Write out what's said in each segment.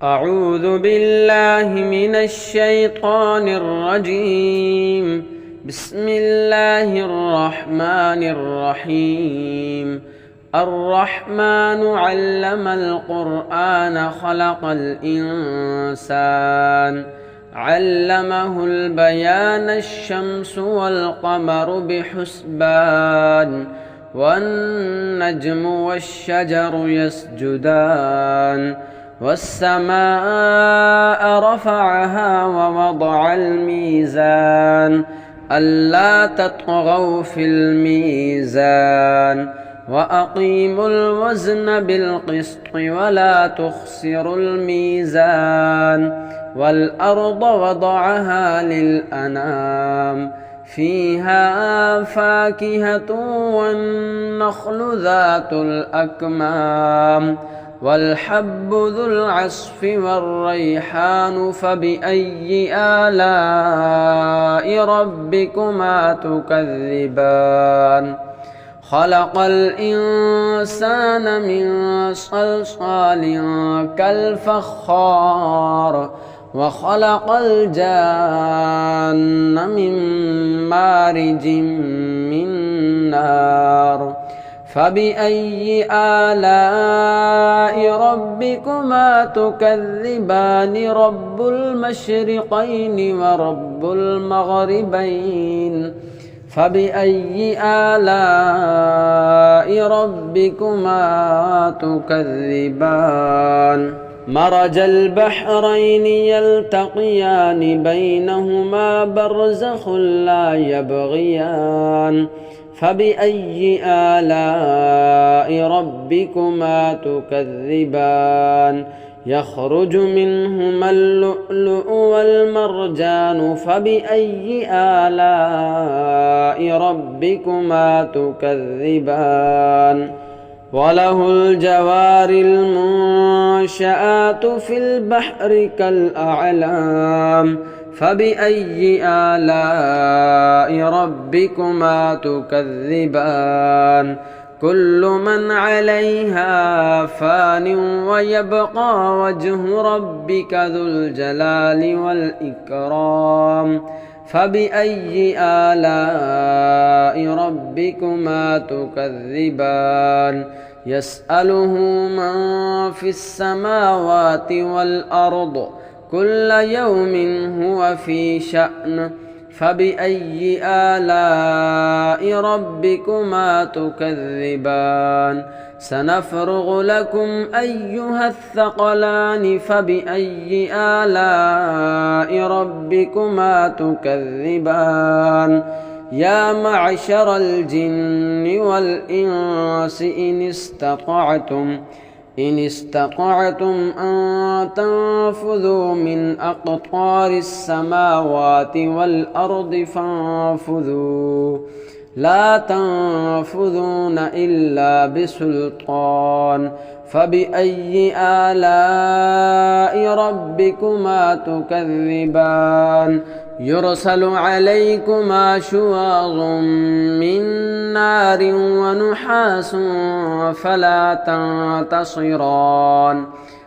أعوذ بالله من الشيطان الرجيم. بسم الله الرحمن الرحيم. الرحمن علم القرآن خلق الإنسان علمه البيان الشمس والقمر بحسبان والنجم والشجر يسجدان والسماء رفعها ووضع الميزان ألا تطغوا في الميزان وأقيموا الوزن بالقسط ولا تخسروا الميزان والأرض وضعها للأنام فيها فاكهة والنخل ذات الأكمام والحب ذو العصف والريحان فبأي آلاء ربكما تكذبان خلق الإنسان من صلصال كالفخار وخلق الجان من مارج من نار فبأي آلاء ربكما تكذبان رب المشرقين ورب المغربين فبأي آلاء ربكما تكذبان مرج البحرين يلتقيان بينهما برزخ لا يبغيان فبأي آلاء ربكما تكذبان يخرج منهما اللؤلؤ والمرجان فبأي آلاء ربكما تكذبان وله الجوار المنشآت في البحر كالأعلام فبأي آلاء ربكما تكذبان كل من عليها فان ويبقى وجه ربك ذو الجلال والإكرام فبأي آلاء ربكما تكذبان يسأله من في السماوات والأرض كل يوم هو في شأن فبأي آلاء ربكما تكذبان سنفرغ لكم أيها الثقلان فبأي آلاء ربكما تكذبان يا معشر الجن والإنس إن استطعتم أن تنفذوا من أقطار السماوات والأرض فانفذوا لا تنفذون إلا بسلطان فبأي آلاء ربكما تكذبان يرسل عليكما شواظ من نار ونحاس فلا تنتصران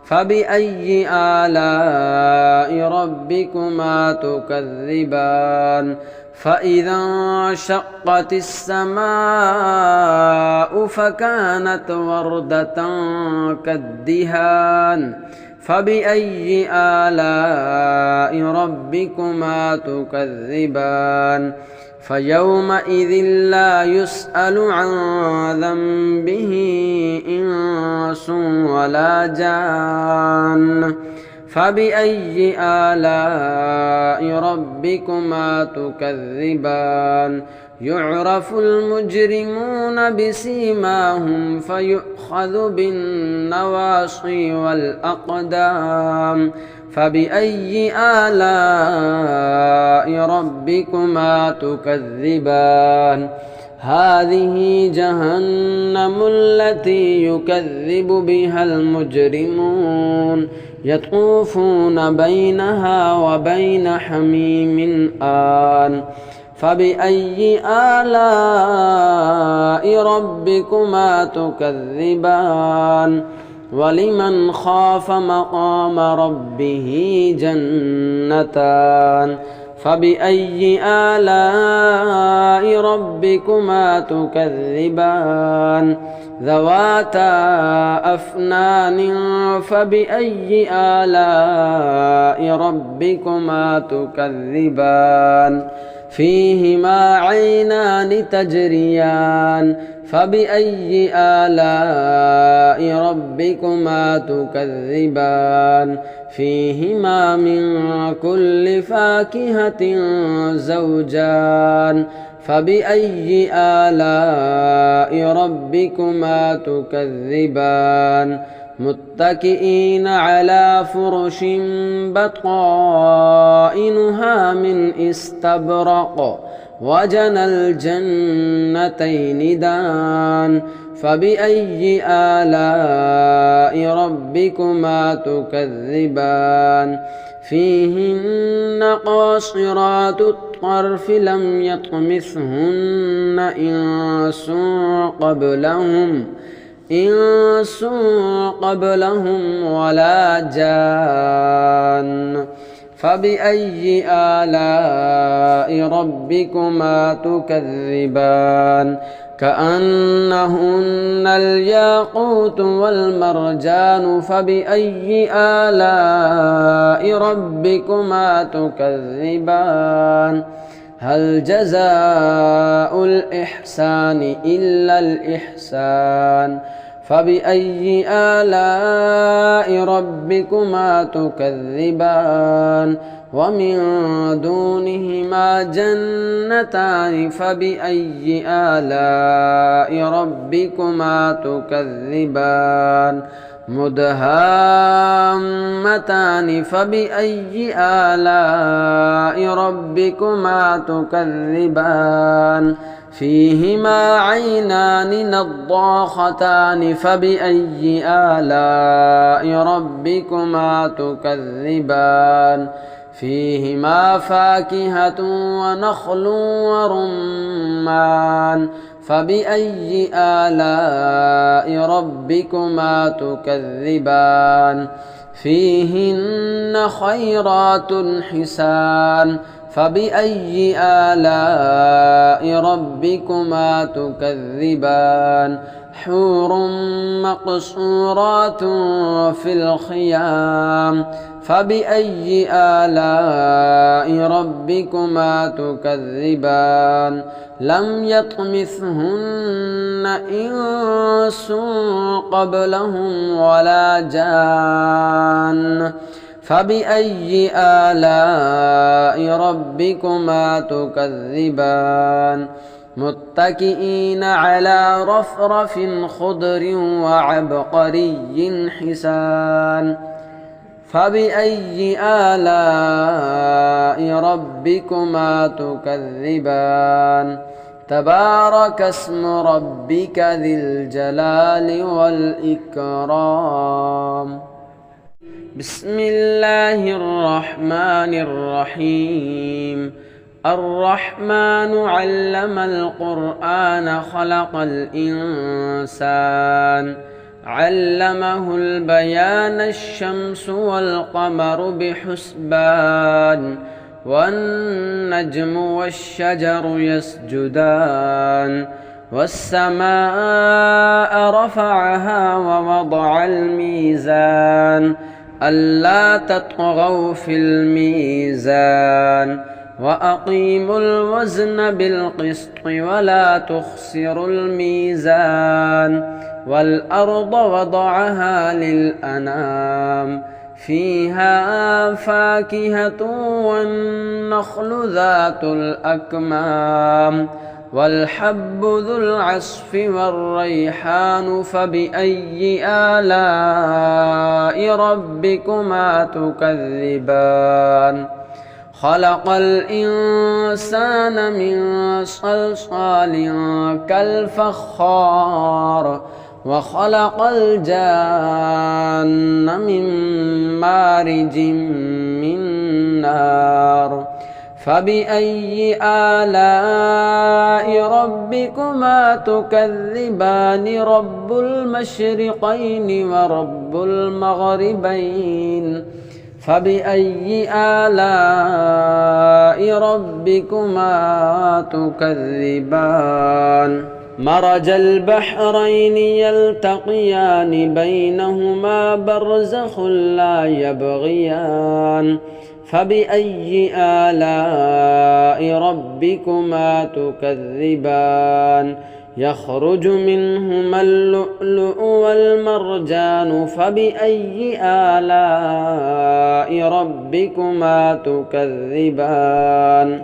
فبأي آلاء ربكما تكذبان فإذا انشقت السماء فكانت وردة كالدهان فبأي آلاء ربكما تكذبان فيومئذ لا يسأل عن ذنبه إنس ولا جان فبأي آلاء ربكما تكذبان يعرف المجرمون بسيماهم فيؤخذ بالنواصي والأقدام فبأي آلاء ربكما تكذبان هذه جهنم التي يكذب بها المجرمون يطوفون بينها وبين حميم آن فبأي آلاء ربكما تكذبان ولمن خاف مقام ربه جنتان فبأي آلاء ربكما تكذبان ذواتا أفنان فبأي آلاء ربكما تكذبان فيهما عينان تجريان فبأي آلاء ربكما تكذبان فيهما من كل فاكهة زوجان فبأي آلاء ربكما تكذبان متكئين على فرش بطائنها من استبرق وجنى الجنتين دان فبأي آلاء ربكما تكذبان فيهن قاصرات الطرف لم يطمثهن إنس قبلهم ولا جان فبأي آلاء ربكما تكذبان كأنهن الياقوت والمرجان فبأي آلاء ربكما تكذبان هل جزاء الإحسان إلا الإحسان فبأي آلاء ربكما تكذبان ومن دونهما جنتان فبأي آلاء ربكما تكذبان مدهامتان فبأي آلاء ربكما تكذبان فيهما عينان نضاختان فبأي آلاء ربكما تكذبان فيهما فاكهة ونخل ورمان فبأي آلاء ربكما تكذبان فيهن خيرات حسان فبأي آلاء ربكما تكذبان حور مقصورات في الخيام فبأي آلاء ربكما تكذبان لم يطمثهن إنس قبلهم ولا جان فبأي آلاء ربكما تكذبان متكئين على رفرف خضر وعبقري حسان فبأي آلاء ربكما تكذبان تبارك اسم ربك ذي الجلال والإكرام بسم الله الرحمن الرحيم الرحمن علم القرآن خلق الإنسان علمه البيان الشمس والقمر بحسبان والنجم والشجر يسجدان والسماء رفعها ووضع الميزان ألا تطغوا في الميزان وأقيموا الوزن بالقسط ولا تخسروا الميزان والأرض وضعها للأنام فيها فاكهة والنخل ذات الأكمام والحب ذو العصف والريحان فبأي آلاء ربكما تكذبان خلق الإنسان من صلصال كالفخار وخلق الجان من مارج من نار فبأي آلاء ربكما تكذبان رب المشرقين ورب المغربين فبأي آلاء ربكما تكذبان مرج البحرين يلتقيان بينهما برزخ لا يبغيان فبأي آلاء ربكما تكذبان يخرج منهما اللؤلؤ والمرجان فبأي آلاء ربكما تكذبان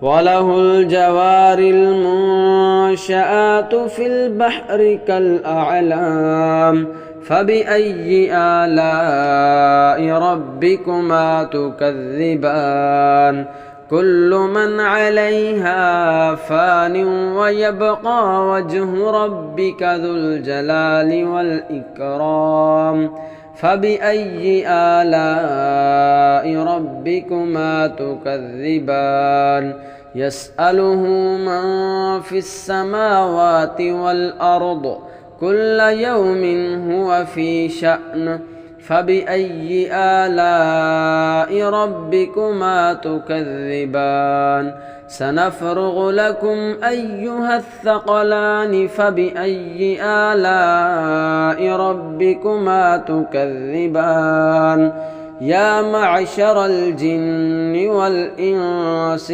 وله الجوار المنشآت في البحر كالأعلام فبأي آلاء ربكما تكذبان كل من عليها فان ويبقى وجه ربك ذو الجلال والإكرام فبأي آلاء ربكما تكذبان يسأله من في السماوات والأرض كل يوم هو في شأن فبأي آلاء ربكما تكذبان سنفرغ لكم أيها الثقلان فبأي آلاء ربكما تكذبان يا معشر الجن والإنس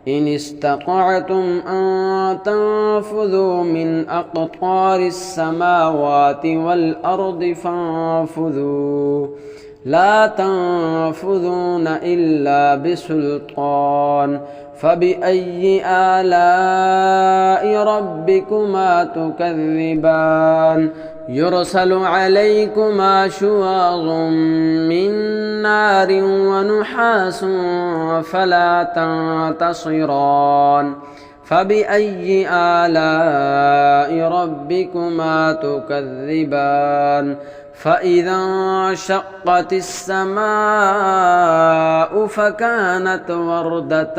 إن استطعتم أن تنفذوا من أقطار السماوات والأرض فانفذوا لا تنفذون إلا بسلطان فبأي آلاء ربكما تكذبان يرسل عليكما شواظ من نار ونحاس فلا تنتصران فبأي آلاء ربكما تكذبان فإذا انشقت السماء فكانت وردة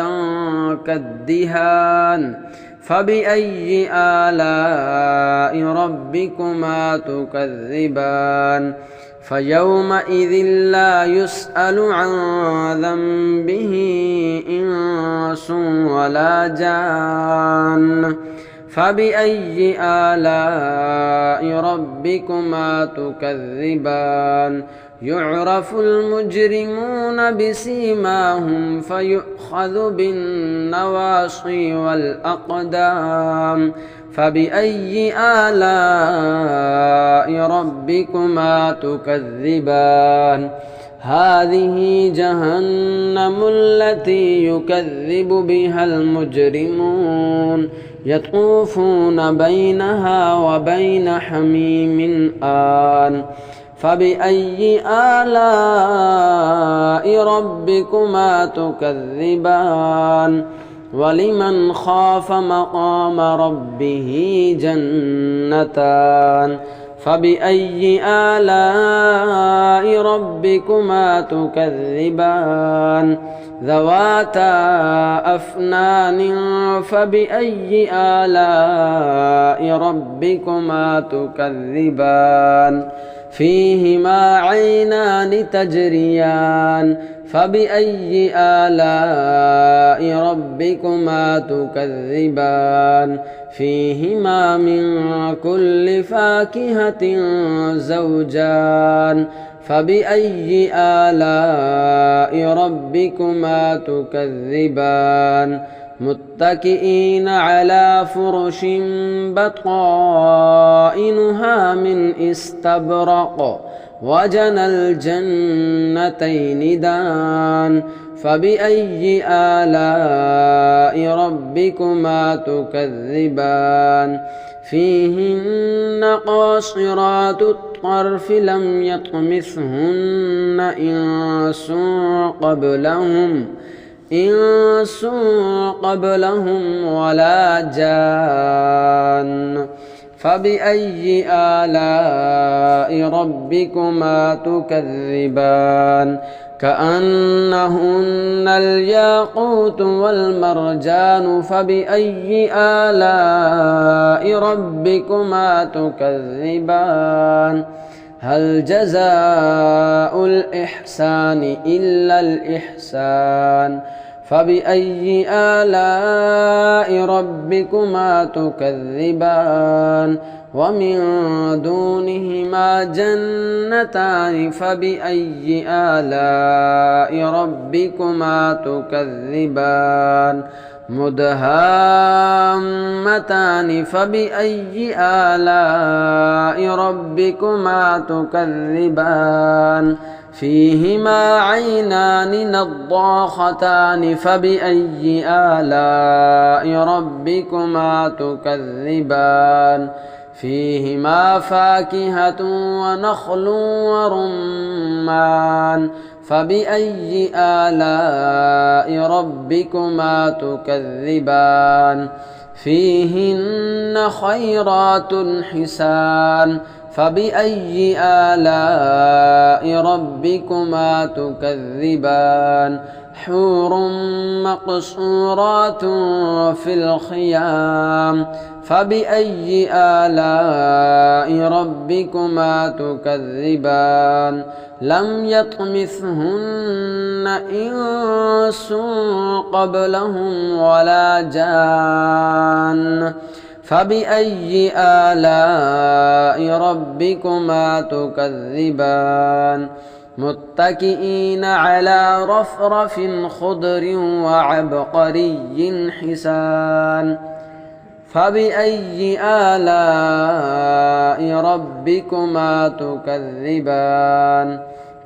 كالدهان فبأي آلاء ربكما تكذبان فيومئذ لا يسأل عن ذنبه إنس ولا جان فبأي آلاء ربكما تكذبان يعرف المجرمون بسيماهم فيؤخذ بالنواصي والأقدام فبأي آلاء ربكما تكذبان هذه جهنم التي يكذب بها المجرمون يطوفون بينها وبين حميم آن فبأي آلاء ربكما تكذبان ولمن خاف مقام ربه جنتان فبأي آلاء ربكما تكذبان ذواتا أفنان فبأي آلاء ربكما تكذبان فيهما عينان تجريان فبأي آلاء ربكما تكذبان فيهما من كل فاكهة زوجان فبأي آلاء ربكما تكذبان متكئين على فرش بطائنها من استبرق وجنى الجنتين دان فبأي آلاء ربكما تكذبان فيهن قاصرات الطرف لم يطمثهن إنس قبلهم ولا جان فبأي آلاء ربكما تكذبان كأنهن الياقوت والمرجان فبأي آلاء ربكما تكذبان هل جزاء الإحسان إلا الإحسان فبأي آلاء ربكما تكذبان ومن دونهما جنتان فبأي آلاء ربكما تكذبان مدهامتان فبأي آلاء ربكما تكذبان فيهما عينان نضاختان فبأي آلاء ربكما تكذبان فيهما فاكهة ونخل ورمان فبأي آلاء ربكما تكذبان فيهن خيرات حسان فبأي آلاء ربكما تكذبان حور مقصورات في الخيام فبأي آلاء ربكما تكذبان لم يطمثهن إنس قبلهم ولا جان فبأي آلاء ربكما تكذبان متكئين على رفرف خضر وعبقري حسان فبأي آلاء ربكما تكذبان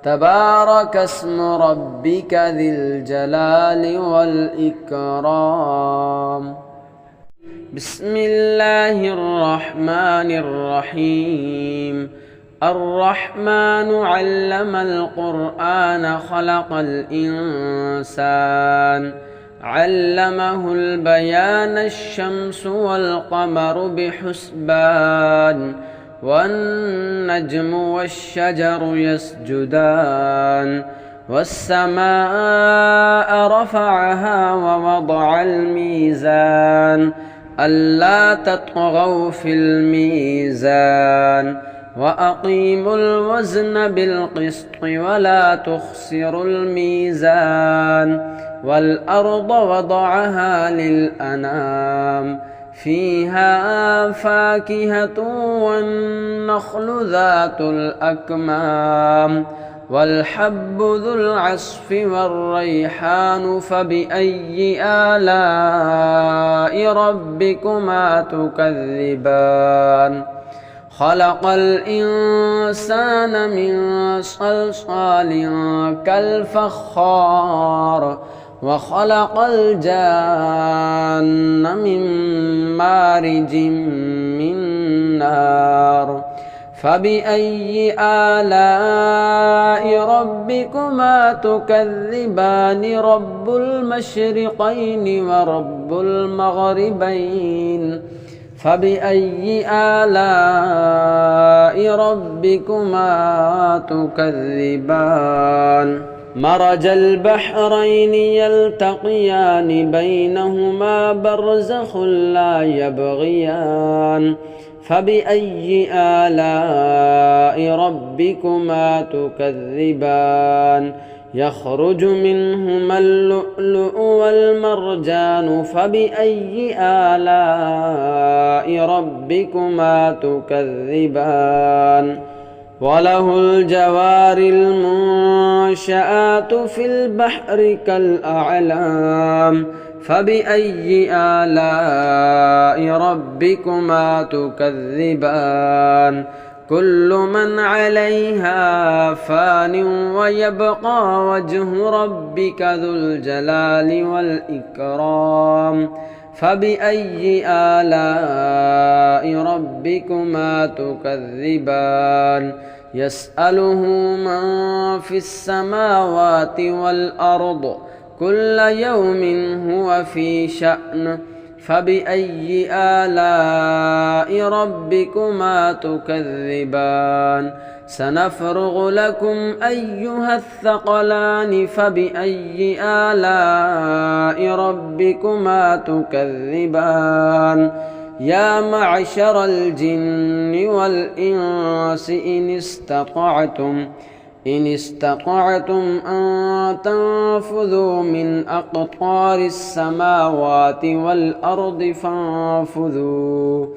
تبارك اسم ربك ذي الجلال والإكرام بسم الله الرحمن الرحيم الرحمن علم القرآن خلق الإنسان علمه البيان الشمس والقمر بحسبان والنجم والشجر يسجدان والسماء رفعها ووضع الميزان ألا تطغوا في الميزان وأقيموا الوزن بالقسط ولا تخسروا الميزان والأرض وضعها للأنام فيها فاكهة والنخل ذات الأكمام والحب ذو العصف والريحان فبأي آلاء ربكما تكذبان خلق الإنسان من صلصال كالفخار وخلق الجان من مارج من نار فبأي آلاء ربكما تكذبان رب المشرقين ورب المغربين فبأي آلاء ربكما تكذبان مرج البحرين يلتقيان بينهما برزخ لا يبغيان فبأي آلاء ربكما تكذبان يخرج منهما اللؤلؤ والمرجان فبأي آلاء ربكما تكذبان وله الجوار المنشآت في البحر كالأعلام فبأي آلاء ربكما تكذبان كل من عليها فان ويبقى وجه ربك ذو الجلال والإكرام فبأي آلاء ربكما تكذبان يسأله من في السماوات والأرض كل يوم هو في شأن فبأي آلاء ربكما تكذبان سنفرغ لكم أيها الثقلان فبأي آلاء ربكما تكذبان يا معشر الجن والإنس إن استطعتم أن تنفذوا من أقطار السماوات والأرض فانفذوا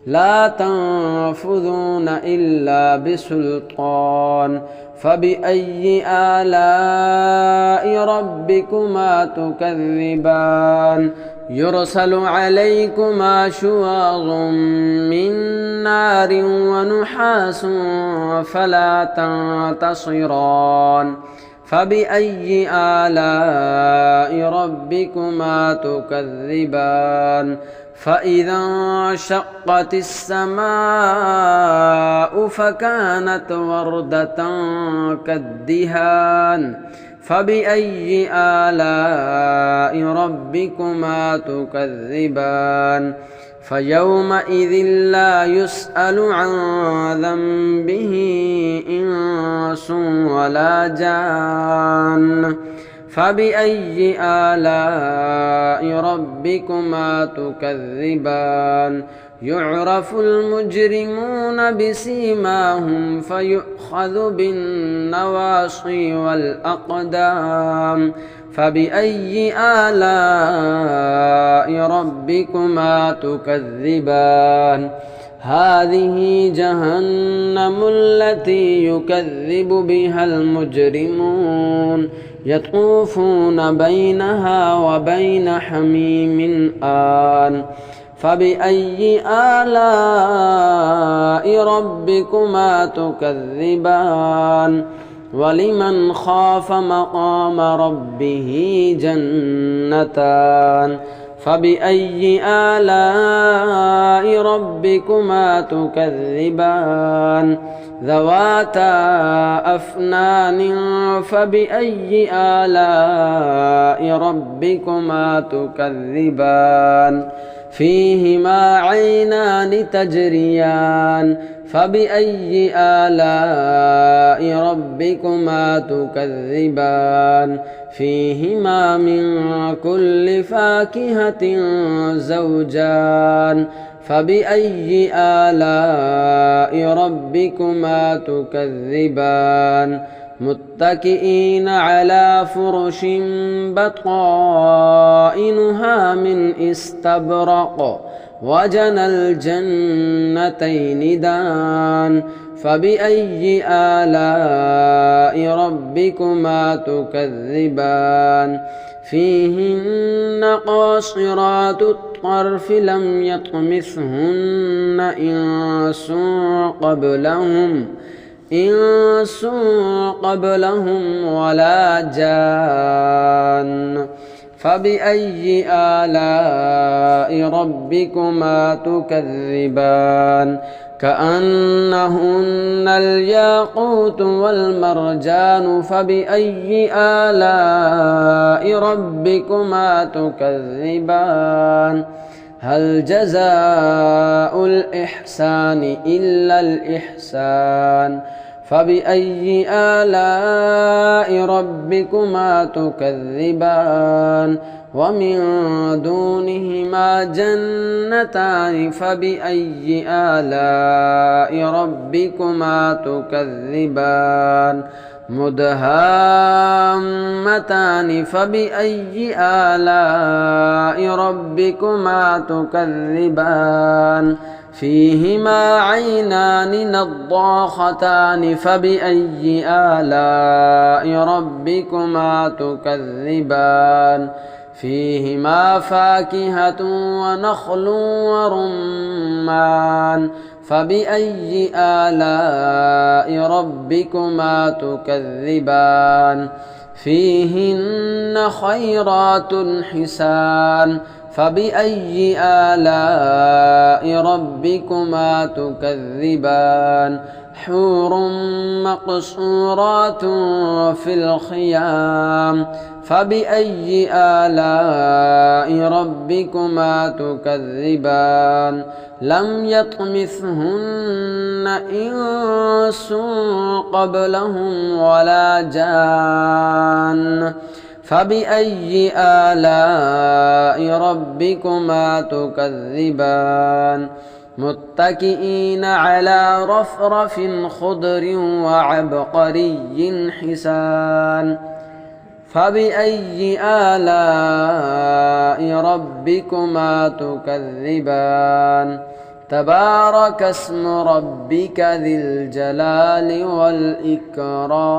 لا تنفذون إلا بسلطان فبأي آلاء ربكما تكذبان يرسل عليكما شواظ من نار ونحاس فلا تنتصران فبأي آلاء ربكما تكذبان فإذا انشقت السماء فكانت وردة كالدهان فبأي آلاء ربكما تكذبان فيومئذ لا يسأل عن ذنبه إنس ولا جان فبأي آلاء ربكما تكذبان يعرف المجرمون بسيماهم فيؤخذ بالنواصي والأقدام فبأي آلاء ربكما تكذبان هذه جهنم التي يكذب بها المجرمون يطوفون بينها وبين حميم آن فبأي آلاء ربكما تكذبان ولمن خاف مقام ربه جنتان فبأي آلاء ربكما تكذبان ذواتا أفنان فبأي آلاء ربكما تكذبان فيهما عينان تجريان فبأي آلاء ربكما تكذبان فيهما من كل فاكهة زوجان فبأي آلاء ربكما تكذبان متكئين على فرش بطائنها من استبرق وجنى الجنتين دان فبأي آلاء ربكما تكذبان فيهن قاصرات الطرف لم يطمثهن إنس قبلهم ولا جان فبأي آلاء ربكما تكذبان كأنهن الياقوت والمرجان فبأي آلاء ربكما تكذبان هل جزاء الإحسان إلا الإحسان فبأي آلاء ربكما تكذبان ومن دونهما جنتان فبأي آلاء ربكما تكذبان مدهامتان فبأي آلاء ربكما تكذبان فيهما عينان نضاختان فبأي آلاء ربكما تكذبان فيهما فاكهة ونخل ورمان فبأي آلاء ربكما تكذبان فيهن خيرات حسان فبأي آلاء ربكما تكذبان حور مقصورات في الخيام فبأي آلاء ربكما تكذبان لم يطمثهن إنس قبلهم ولا جان فبأي آلاء ربكما تكذبان متكئين على رفرف خضر وعبقري حسان فبأي آلاء ربكما تكذبان تبارك اسم ربك ذي الجلال والإكرام.